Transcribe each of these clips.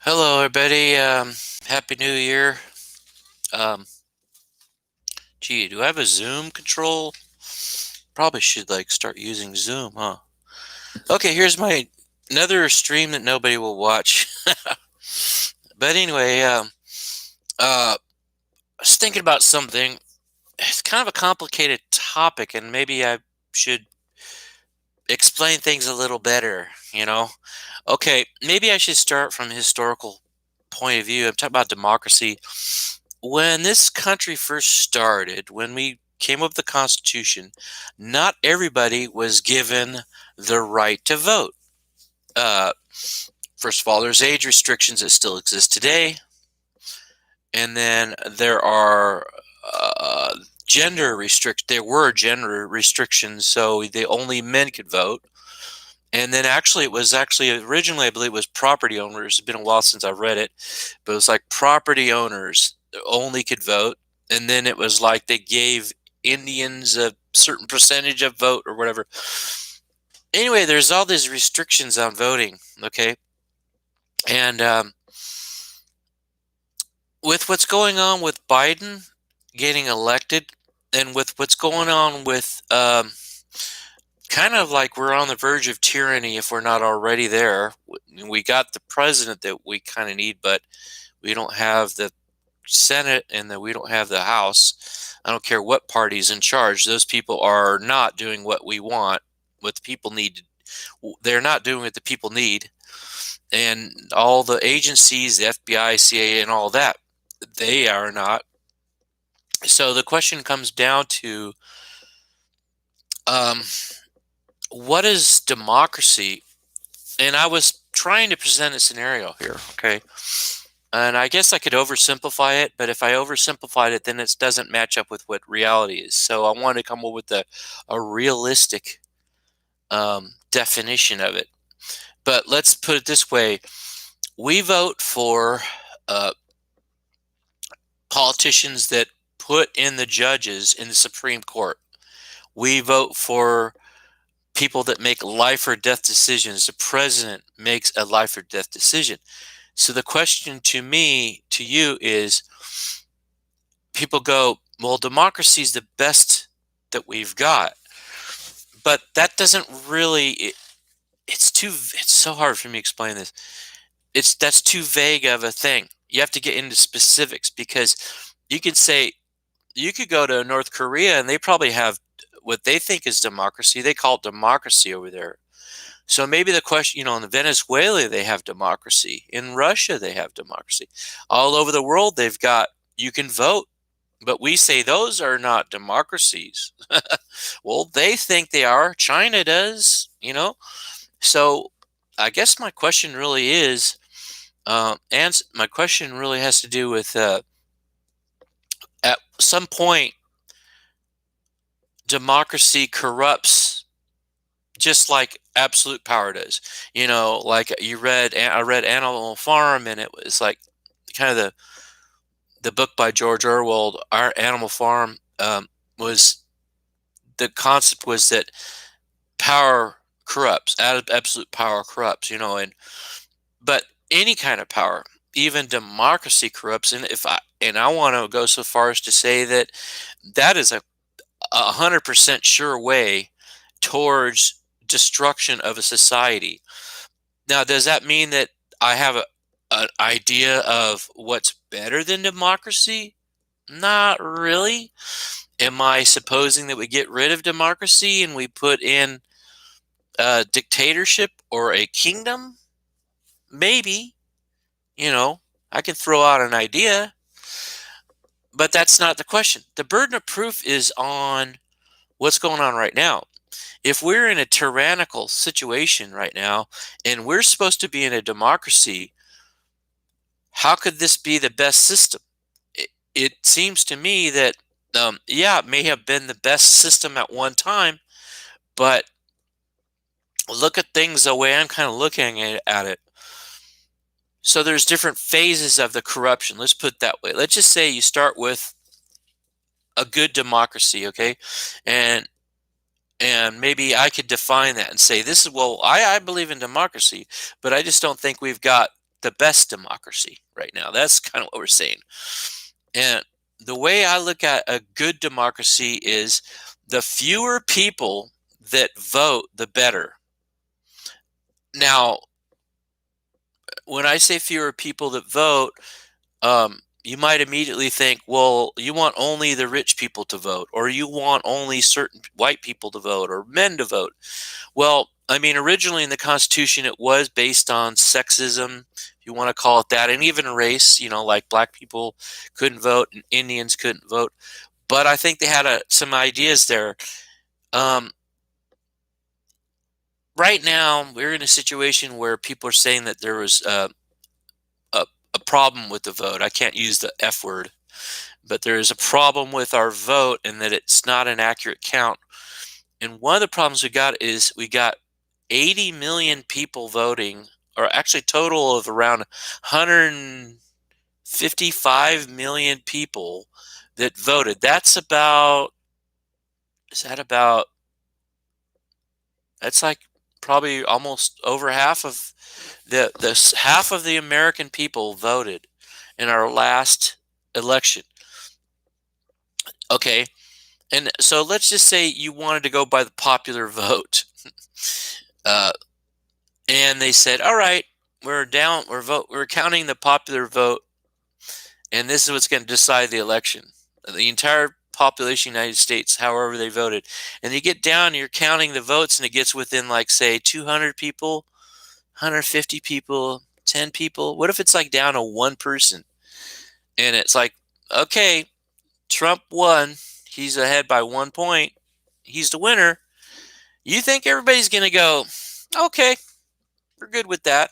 Hello, everybody. Happy New Year. Um, Gee, do I have a Zoom control? Probably should start using Zoom, huh? Okay, here's my another stream that nobody will watch. But anyway, I was thinking about something. It's kind of a complicated topic, and maybe I should explain things a little better. Okay, maybe I should start from a historical point of view. I'm talking about democracy. When this country first started, when we came up with the Constitution, not everybody was given the right to vote. Uh, First of all, there's age restrictions that still exist today, and then there were gender restrictions, so only men could vote. And then actually, it was actually originally, I believe, it was property owners. It's been a while since I've read it, but it was like property owners only could vote. And then it was like they gave Indians a certain percentage of vote or whatever. Anyway, there's all these restrictions on voting. Okay, and with what's going on with Biden getting elected, and with what's going on with kind of like we're on the verge of tyranny if we're not already there. We got the president that we kind of need, but we don't have the Senate and that we don't have the House. I don't care what party's in charge. Those people are not doing what we want, what the people need. They're not doing what the people need. And all the agencies, the FBI, CIA, and all that, they are not. So the question comes down to um, what is democracy? And I was trying to present a scenario here, okay? And I guess I could oversimplify it, but if I oversimplified it, then it doesn't match up with what reality is. So I wanted to come up with a realistic definition of it. But let's put it this way: we vote for uh, politicians that put in the judges in the Supreme Court. We vote for people that make life or death decisions. The president makes a life or death decision. So the question to you is, people go, well, democracy is the best that we've got. But that doesn't really, it's so hard for me to explain this. That's too vague of a thing. You have to get into specifics, because you could say, you could go to North Korea and they probably have what they think is democracy. They call it democracy over there. So maybe the question, in Venezuela, they have democracy. In Russia, they have democracy. All over the world, you can vote. But we say those are not democracies. Well, they think they are. China does. So I guess my question really is, and my question really has to do with at some point, democracy corrupts just like absolute power does. Like I read Animal Farm, and it was like kind of the book by George Orwell. Our Animal Farm was the concept was that power corrupts, absolute power corrupts. But any kind of power, even democracy corrupts. And I want to go so far as to say that that is a 100% sure way towards destruction of a society. Now, does that mean that I have an idea of what's better than democracy? Not really. Am I supposing that we get rid of democracy and we put in a dictatorship or a kingdom? Maybe. You know, I can throw out an idea, but that's not the question. The burden of proof is on what's going on right now. If we're in a tyrannical situation right now and we're supposed to be in a democracy, how could this be the best system? It seems to me that, yeah, it may have been the best system at one time, but look at things the way I'm kind of looking at it. So there's different phases of the corruption. Let's put it that way. Let's just say you start with a good democracy, okay? And maybe I could define that and say, this is, well, I believe in democracy, but I just don't think we've got the best democracy right now. That's kind of what we're saying. And the way I look at a good democracy is the fewer people that vote, the better. Now, when I say fewer people that vote, you might immediately think, well, you want only the rich people to vote, or you want only certain white people to vote, or men to vote. Well, I mean, originally in the Constitution, it was based on sexism, if you want to call it that, and even race, like black people couldn't vote and Indians couldn't vote. But I think they had some ideas there. Right now, we're in a situation where people are saying that there was a problem with the vote. I can't use the F word, but there is a problem with our vote and that it's not an accurate count. And one of the problems we got is we got 80 million people voting, or actually total of around 155 million people that voted. That's like probably almost over half of half of the American people voted in our last election. Okay. And so let's just say you wanted to go by the popular vote. And they said, all right, we're counting the popular vote, and this is what's going to decide the election. The entire population of the United States, however they voted. And you get down, you're counting the votes, and it gets within, like, say, 200 people, 150 people, 10 people. What if it's like down to one person? And it's like, okay, Trump won. He's ahead by 1 point. He's the winner. You think everybody's going to go, okay, we're good with that.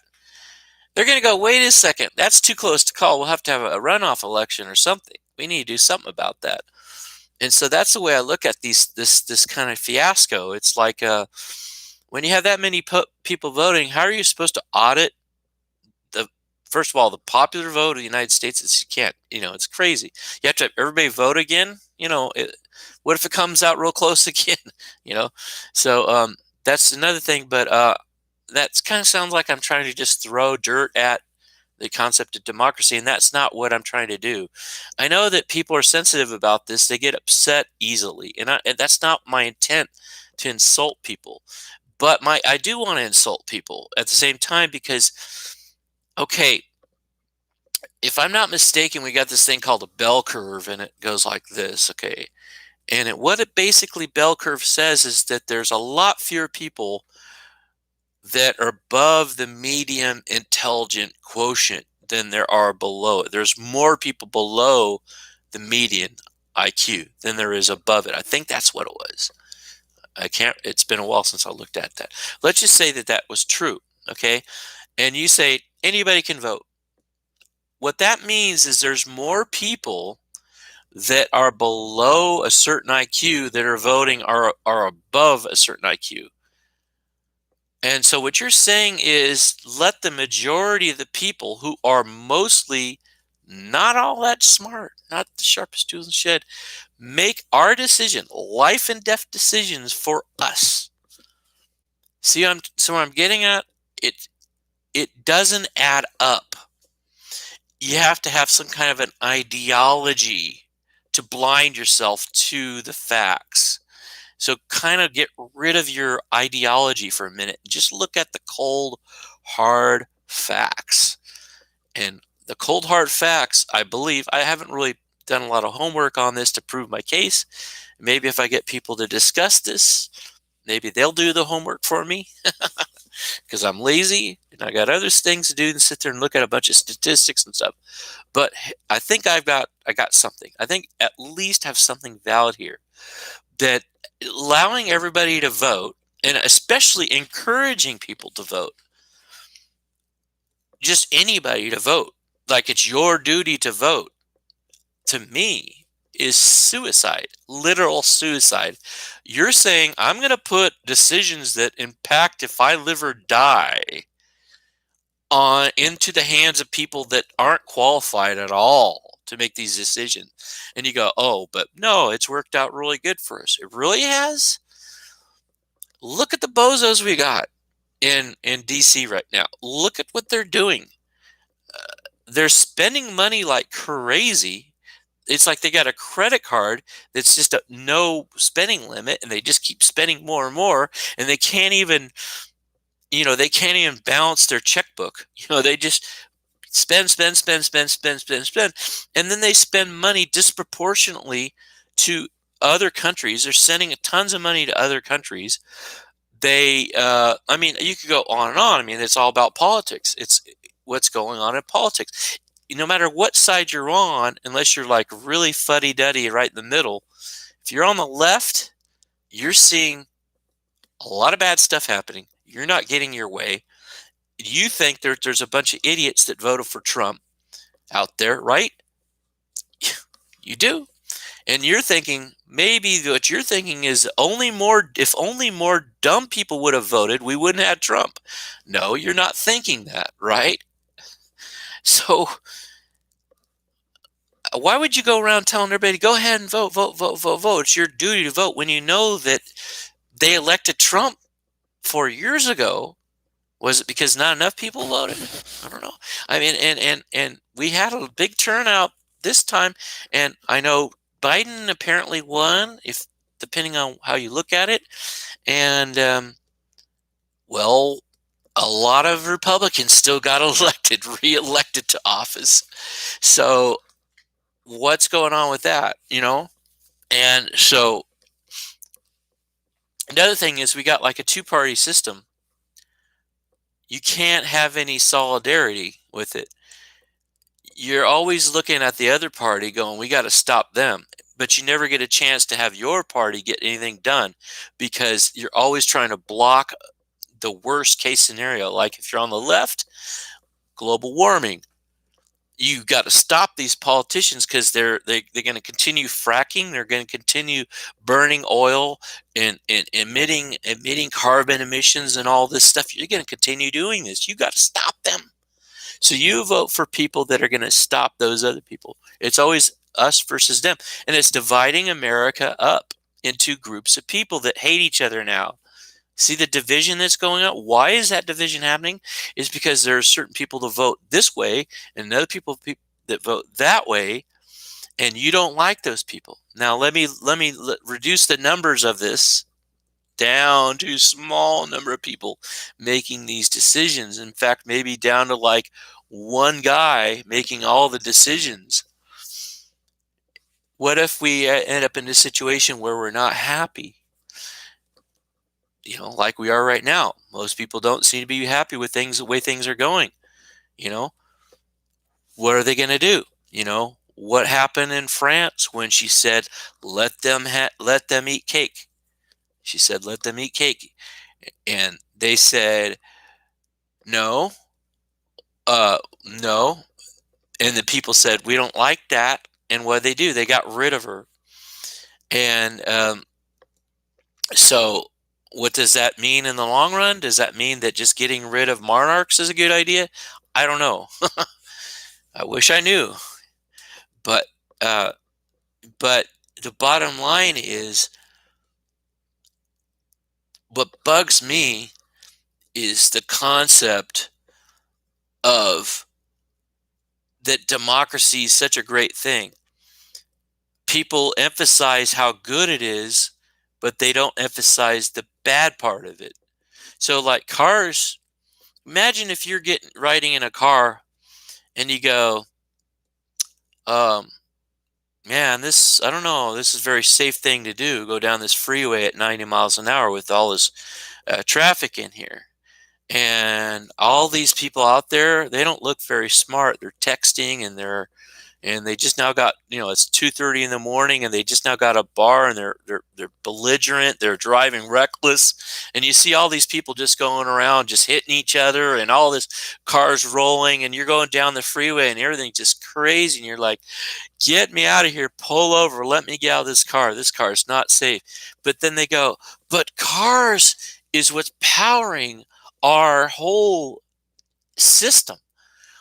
They're going to go, wait a second, that's too close to call. We'll have to have a runoff election or something. We need to do something about that. And so that's the way I look at this kind of fiasco. It's like when you have that many people voting, how are you supposed to audit first of all, the popular vote of the United States? You can't, it's crazy. You have to have everybody vote again. What if it comes out real close again? So that's another thing. But that kind of sounds like I'm trying to just throw dirt at the concept of democracy, and that's not what I'm trying to do. I know that people are sensitive about this. They get upset easily, and that's not my intent to insult people. But I do want to insult people at the same time because, okay, if I'm not mistaken, we got this thing called a bell curve, and it goes like this, okay? And what it basically bell curve says is that there's a lot fewer people that are above the median intelligent quotient than there are below it. There's more people below the median IQ than there is above it. I think that's what it was. It's been a while since I looked at that. Let's just say that that was true, okay? And you say anybody can vote. What that means is there's more people that are below a certain IQ that are voting are above a certain IQ. And so what you're saying is let the majority of the people who are mostly not all that smart, not the sharpest tool in the shed, make our decision, life and death decisions for us. See, so what I'm getting at, it doesn't add up. You have to have some kind of an ideology to blind yourself to the facts. So kind of get rid of your ideology for a minute. Just look at the cold, hard facts. And the cold, hard facts, I believe, I haven't really done a lot of homework on this to prove my case. Maybe if I get people to discuss this, maybe they'll do the homework for me because I'm lazy and I got other things to do than sit there and look at a bunch of statistics and stuff. But I think I got something. I think at least have something valid here, that allowing everybody to vote, and especially encouraging people to vote, just anybody to vote, like it's your duty to vote, to me is suicide, literal suicide. You're saying I'm going to put decisions that impact if I live or die into the hands of people that aren't qualified at all to make these decisions. And you go, oh, but no, it's worked out really good for us. It really has. Look at the bozos we got in DC right now. Look at what they're doing. they're spending money like crazy. It's like they got a credit card that's just a no spending limit, and they just keep spending more and more, and they can't even, they can't even balance their checkbook. They just spend, spend, spend, spend, spend, spend, spend, and then they spend money disproportionately to other countries. They're sending tons of money to other countries. I mean, you could go on and on. I mean, it's all about politics. It's what's going on in politics. No matter what side you're on, unless you're like really fuddy-duddy right in the middle, if you're on the left, you're seeing a lot of bad stuff happening. You're not getting your way. You think there's a bunch of idiots that voted for Trump out there, right? You do. And you're thinking, maybe what you're thinking is if only more dumb people would have voted, we wouldn't have Trump. No, you're not thinking that, right? So why would you go around telling everybody, go ahead and vote, vote, vote, vote, vote? It's your duty to vote when you know that they elected Trump 4 years ago. Was it because not enough people voted? I don't know. I mean, and we had a big turnout this time, and I know Biden apparently won, if depending on how you look at it, and well, a lot of Republicans still got reelected to office. So what's going on with that? And so another thing is we got like a two-party system. You can't have any solidarity with it. You're always looking at the other party going, we got to stop them. But you never get a chance to have your party get anything done because you're always trying to block the worst case scenario. Like if you're on the left, global warming. You got to stop these politicians because they're going to continue fracking. They're going to continue burning oil and emitting carbon emissions and all this stuff. You're going to continue doing this. You got to stop them. So you vote for people that are going to stop those other people. It's always us versus them. And it's dividing America up into groups of people that hate each other now. See the division that's going on? Why is that division happening? Is because there are certain people that vote this way and other people that vote that way, and you don't like those people. Now let me reduce the numbers of this down to a small number of people making these decisions. In fact, maybe down to like one guy making all the decisions. What if we end up in a situation where we're not happy? Like we are right now. Most people don't seem to be happy with things, the way things are going. What are they going to do? What happened in France when she said, let them eat cake? She said, let them eat cake. And they said, no, no. And the people said, we don't like that. And what did they do? They got rid of her. And so what does that mean in the long run? Does that mean that just getting rid of monarchs is a good idea? I don't know. I wish I knew. But the bottom line is, what bugs me is the concept of that democracy is such a great thing. People emphasize how good it is, but they don't emphasize the bad part of it. So like cars, imagine if you're riding in a car and you go, man, I don't know, this is a very safe thing to do, go down this freeway at 90 miles an hour with all this traffic in here. And all these people out there, they don't look very smart. They're texting and they just now got, it's 2:30 in the morning and they just now got a bar and they're belligerent, they're driving reckless. And you see all these people just going around, just hitting each other and all this cars rolling, and you're going down the freeway and everything's just crazy. And you're like, get me out of here, pull over, let me get out of this car. This car is not safe. But then they go, but cars is what's powering our whole system.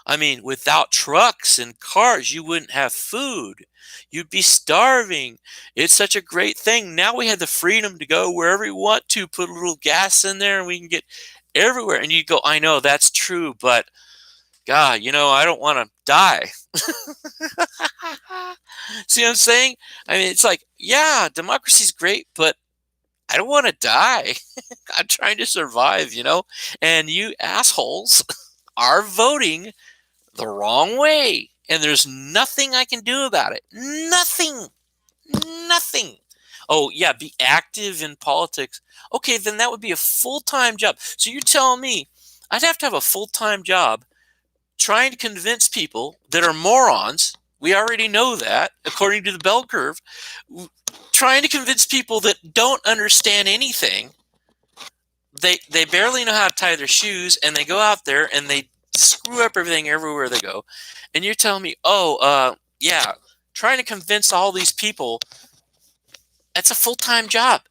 I mean, without trucks and cars, you wouldn't have food. You'd be starving. It's such a great thing. Now we have the freedom to go wherever we want to, put a little gas in there, and we can get everywhere. And you go, I know that's true, but God, I don't want to die. See what I'm saying? I mean, it's like, yeah, democracy's great, but I don't want to die. I'm trying to survive, and you assholes are voting the wrong way. And there's nothing I can do about it. Nothing. Nothing. Oh, yeah, be active in politics. Okay, then that would be a full-time job. So you're telling me I'd have to have a full-time job trying to convince people that are morons. We already know that, according to the bell curve. Trying to convince people that don't understand anything. They barely know how to tie their shoes, and they go out there and they screw up everything everywhere they go. And you're telling me, yeah, trying to convince all these people, that's a full-time job.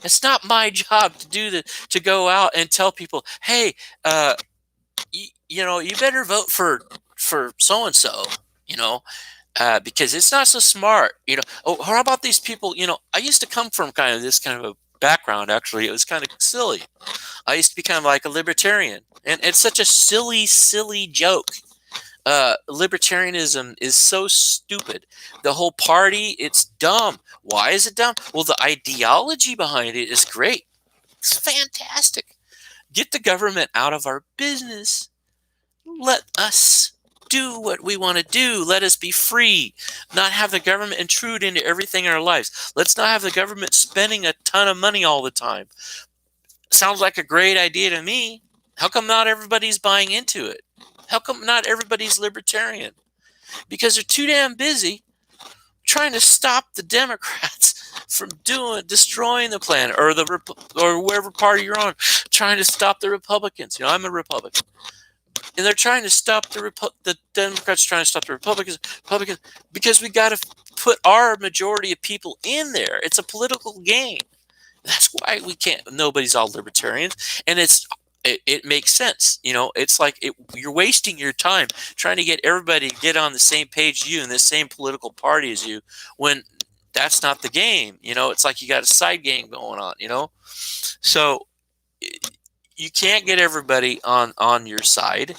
It's not my job to go out and tell people, hey, you better vote for so and so, because it's not so smart. Oh, how about these people? I used to come from kind of a background. Actually, it was kind of silly. I used to be kind of like a libertarian, and it's such a silly joke. Libertarianism is so stupid. The whole party, it's dumb. Why is it dumb? Well, the ideology behind it is great. It's fantastic. Get the government out of our business. Let us do what we want to do. Let us be free. Not have the government intrude into everything in our lives. Let's not have the government spending a ton of money all the time. Sounds like a great idea to me. How come not everybody's buying into it? How come not everybody's libertarian? Because they're too damn busy trying to stop the Democrats from destroying the planet, or whatever party you're on, trying to stop the Republicans. I'm a Republican, and they're trying to stop the Democrats, trying to stop the Republicans, because we got to put our majority of people in there. It's a political game. That's why we can't. Nobody's all libertarians, and it makes sense. It's like you're wasting your time trying to get everybody to get on the same page as you and the same political party as you, when that's not the game. It's like you got a side game going on. So you can't get everybody on your side.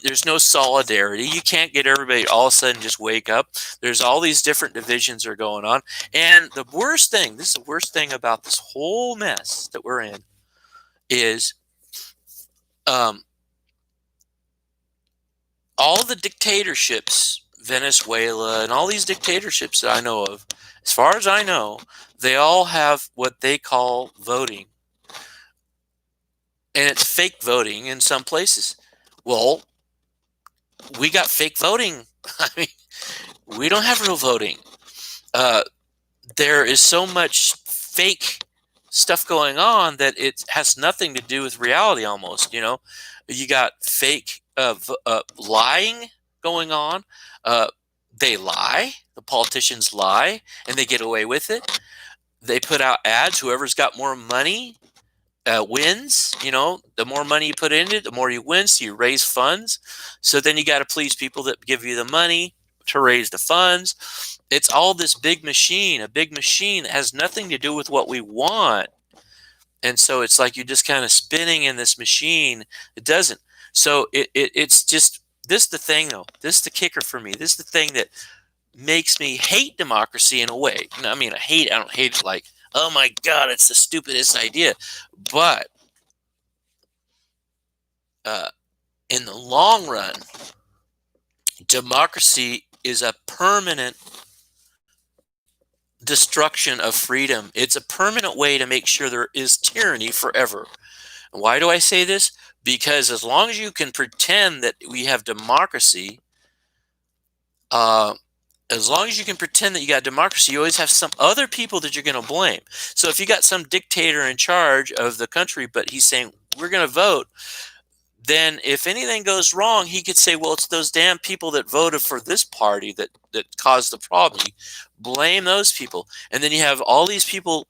There's no solidarity. You can't get everybody all of a sudden just wake up. There's all these different divisions are going on. And the worst thing, this is the worst thing about this whole mess that we're in, is all the dictatorships, Venezuela and all these dictatorships that I know of, as far as I know, they all have what they call voting. And it's fake voting in some places. Well, we got fake voting. I mean, we don't have real voting. There is so much fake stuff going on that it has nothing to do with reality almost. You got fake lying going on. They lie. The politicians lie, and they get away with it. They put out ads. Whoever's got more money wins. The more money you put in it, the more you win. So you raise funds. So then you got to please people that give you the money to raise the funds. It's all this big machine, a big machine that has nothing to do with what we want. And so it's like you're just kind of spinning in this machine. It doesn't. So it's just, this is the thing though. This is the kicker for me. This is the thing that makes me hate democracy in a way. I don't hate it like, oh my God, it's the stupidest idea. But in the long run, democracy is a permanent destruction of freedom. It's a permanent way to make sure there is tyranny forever. And why do I say this? Because as long as you can pretend that we have democracy, as long as you can pretend that you got democracy, you always have some other people that you're going to blame. So if you got some dictator in charge of the country, but he's saying, we're going to vote, then if anything goes wrong, he could say, well, it's those damn people that voted for this party that caused the problem. You blame those people. And then you have all these people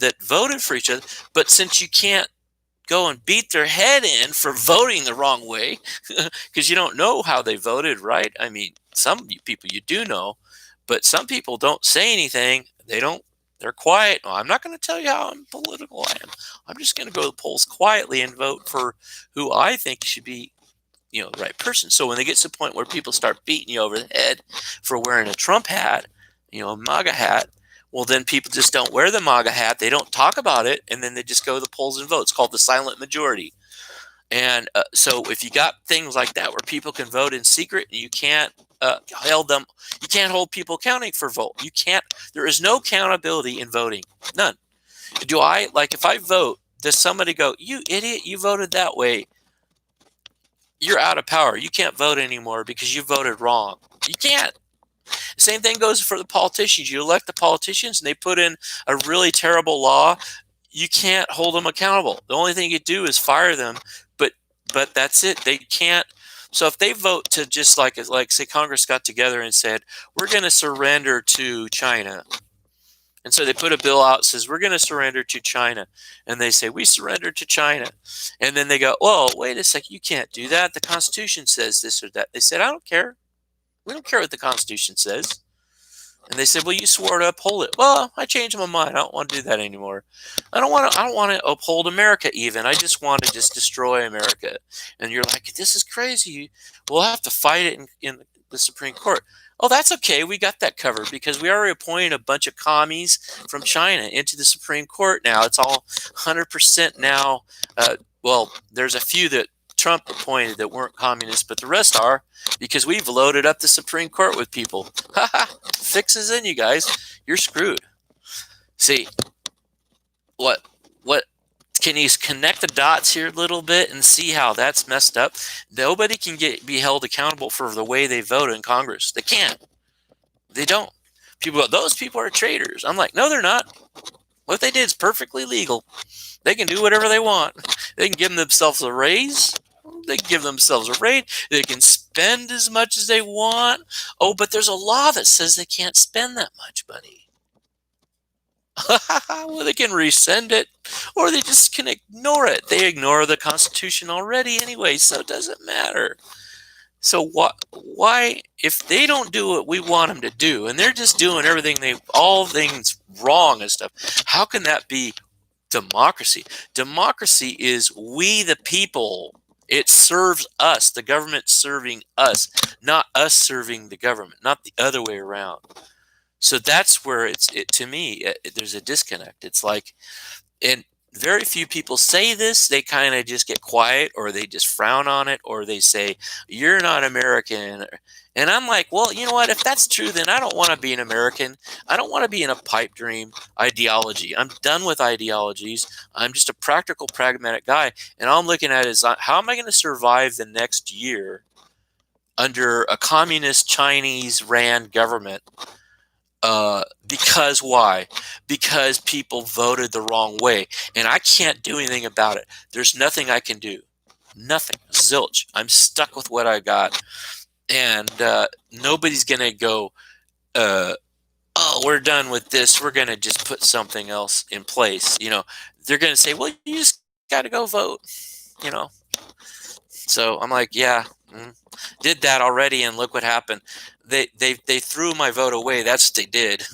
that voted for each other. But since you can't go and beat their head in for voting the wrong way, because you don't know how they voted, right? I mean, some people you do know, but some people don't say anything. They're quiet. Well, I'm not going to tell you how political I am. I'm just going to go to the polls quietly and vote for who I think should be, the right person. So when they get to the point where people start beating you over the head for wearing a Trump hat, a MAGA hat, well, then people just don't wear the MAGA hat. They don't talk about it, and then they just go to the polls and vote. It's called the silent majority. And so if you got things like that where people can vote in secret and you can't you can't hold people accounting for vote. You can't. There is no accountability in voting. None. If I vote, does somebody go, "You idiot, you voted that way. You're out of power. You can't vote anymore because you voted wrong." You can't. Same thing goes for the politicians. You elect the politicians and they put in a really terrible law. You can't hold them accountable. The only thing you do is fire them, but that's it. They can't. So if they vote to just like say Congress got together and said, we're going to surrender to China. And so they put a bill out that says, we're going to surrender to China. And they say, we surrender to China. And then they go, well, wait a second, you can't do that. The Constitution says this or that. They said, I don't care. We don't care what the Constitution says. And they said, well, you swore to uphold it. Well, I changed my mind. I don't want to do that anymore. I don't want to uphold America even. I just want to just destroy America. And you're like, this is crazy. We'll have to fight it in the Supreme Court. Oh, that's okay. We got that covered because we already appointed a bunch of commies from China into the Supreme Court now. It's all 100% now. Well, there's a few that Trump appointed that weren't communists, but the rest are, because we've loaded up the Supreme Court with people. Fixes in, you guys. You're screwed. See, what can you connect the dots here a little bit and see how that's messed up? Nobody can be held accountable for the way they vote in Congress. They can't. They don't. People go, those people are traitors. I'm like, no, they're not. What they did is perfectly legal. They can do whatever they want. They can give themselves a raise. They can give themselves a raise. They can spend as much as they want. Oh, but there's a law that says they can't spend that much money. Well, they can rescind it, or they just can ignore it. They ignore the Constitution already anyway, so it doesn't matter. So why, if they don't do what we want them to do, and they're just doing all things wrong and stuff, how can that be democracy? Democracy is we the people. It serves us. The government serving us, not us serving the government, not the other way around. So that's where to me, there's a disconnect. It's like, and very few people say this. They kind of just get quiet, or they just frown on it, or they say, you're not American. And I'm like, well, you know what? If that's true, then I don't want to be an American. I don't want to be in a pipe dream ideology. I'm done with ideologies. I'm just a practical, pragmatic guy. And all I'm looking at is, how am I going to survive the next year under a communist Chinese ran government? Because why? Because people voted the wrong way, and I can't do anything about it. There's nothing I can do. Nothing. Zilch. I'm stuck with what I got. And nobody's going to go, oh, we're done with this. We're going to just put something else in place. They're going to say, well, you just got to go vote, So I'm like, yeah, did that already, and look what happened. They threw my vote away. That's what they did.